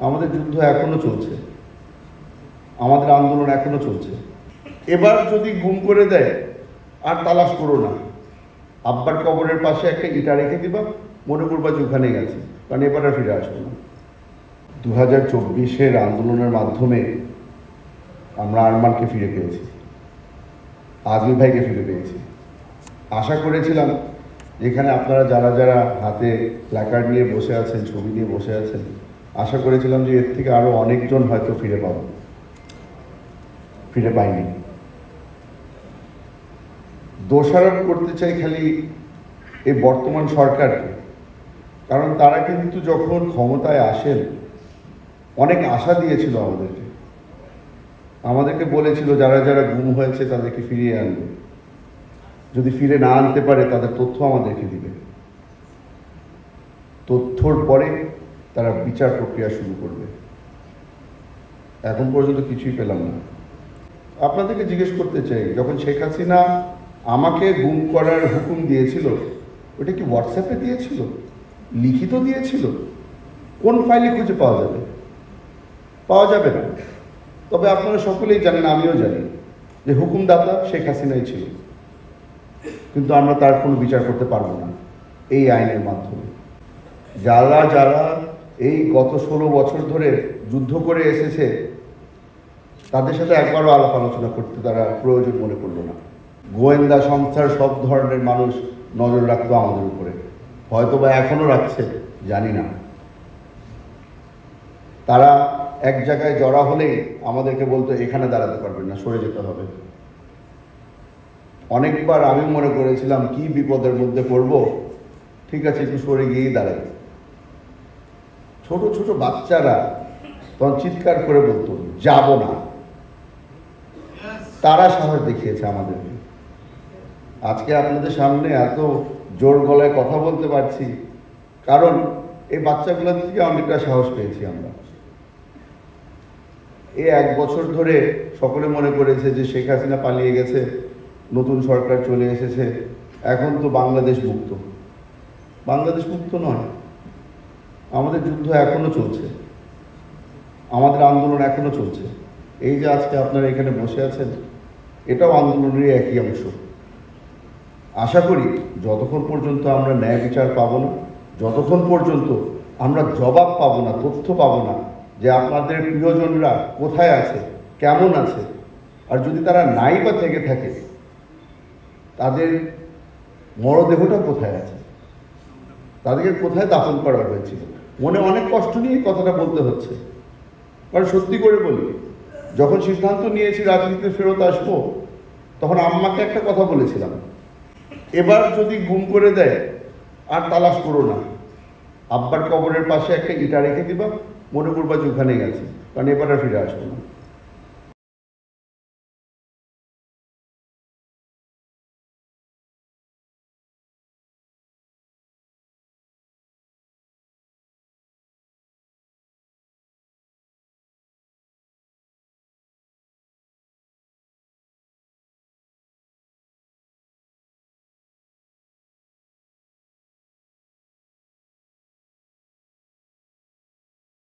আমাদের যুদ্ধ এখনো চলছে, আমাদের আন্দোলন এখনো চলছে। এবার যদি গুম করে দেয় আর তালাশ করো না, আব্বার কবরের পাশে একটা ইটা রেখে দিবা, মনে করবা যে ওখানে গেছে, কারণ এবার আর ফিরে আসবো না। 2024-এর আন্দোলনের মাধ্যমে আমরা আরমানকে ফিরে পেয়েছি, আজমি ভাইকে ফিরে পেয়েছি। আশা করেছিলাম যেখানে আপনারা যারা যারা হাতে প্ল্যাকার্ড নিয়ে বসে আছেন, ছবি নিয়ে বসে আছেন, আশা করেছিলাম যে এর থেকে আরও অনেকজন হয়তো ফিরে পাবো, ফিরে পাইনি। দোষারোপ করতে চাই খালি এই বর্তমান সরকারকে, কারণ তারা কিন্তু যখন ক্ষমতায় আসেন অনেক আশা দিয়েছিল আমাদেরকে বলেছিল যারা যারা গুম হয়েছে তাদেরকে ফিরিয়ে আনবে, যদি ফিরে না আনতে পারে তাদের তথ্য আমাদেরকে দিবে, তথ্যর পরে তারা বিচার প্রক্রিয়া শুরু করবে। এখন পর্যন্ত কিছুই পেলাম না। আপনাদেরকে জিজ্ঞেস করতে চাই, যখন শেখ হাসিনা আমাকে গুম করার হুকুম দিয়েছিল, ওটা কি হোয়াটসঅ্যাপে দিয়েছিল, লিখিত দিয়েছিল? কোন ফাইলে খুঁজে পাওয়া যাবে? পাওয়া যাবে না। তবে আপনারা সকলেই জানেন, আমিও জানি যে হুকুমদাতা শেখ হাসিনাই ছিল, কিন্তু আমরা তার কোনো বিচার করতে পারবো না এই আইনের মাধ্যমে। যারা যারা এই গত 16 বছর ধরে যুদ্ধ করে এসেছে তাদের সাথে একবারও আলাপ আলোচনা করতে তারা প্রয়োজন মনে করলো না। গোয়েন্দা সংস্থার সব ধরনের মানুষ নজর রাখতো আমাদের উপরে, হয়তো বা এখনো রাখছে, জানি না। তারা এক জায়গায় জড়া হলেই আমাদেরকে বলতো এখানে দাঁড়াতে পারবেন না, সরে যেতে হবে। অনেকবার আমি মনে করেছিলাম কি বিপদের মধ্যে পড়ব, ঠিক আছে একটু সরে গিয়েই দাঁড়াই। ছোট ছোট বাচ্চারা তখন চিৎকার করে বলতো যাব না। তারা সাহস দেখিয়েছে আমাদেরকে। আজকে আপনাদের সামনে এত জোর গলায় কথা বলতে পারছি কারণ এই বাচ্চাগুলোর থেকে অনেকটা সাহস পেয়েছি আমরা। এই 1 বছর ধরে সকলে মনে করেছে যে শেখ হাসিনা পালিয়ে গেছে, নতুন সরকার চলে এসেছে, এখন তো বাংলাদেশ মুক্ত। বাংলাদেশ মুক্ত নয়, আমাদের যুদ্ধ এখনো চলছে, আমাদের আন্দোলন এখনো চলছে। এই যে আজকে আপনারা এখানে বসে আছেন, এটাও আন্দোলনেরই একই অংশ। আশা করি যতক্ষণ পর্যন্ত আমরা ন্যায় বিচার পাবো না, যতক্ষণ পর্যন্ত আমরা জবাব পাবো না, তথ্য পাবো না যে আপনাদের প্রিয়জনরা কোথায় আছে, কেমন আছে, আর যদি তারা নাই বা থেকে থাকে তাদের মরদেহটা কোথায় আছে, তাদেরকে কোথায় দাফন করা হয়েছিল। মনে অনেক কষ্ট নিয়ে কথাটা বলতে হচ্ছে, কারণ সত্যি করে বলি, যখন সিদ্ধান্ত নিয়েছি রাজনীতিতে ফেরত আসবো তখন আম্মাকে একটা কথা বলেছিলাম, এবার যদি গুম করে দেয় আর তালাশ করো না, আব্বার কবরের পাশে একটা ইটা রেখে দিবা, মনে করবা যে ওখানে গেছে, কারণ এবার আর ফিরে আসবো না।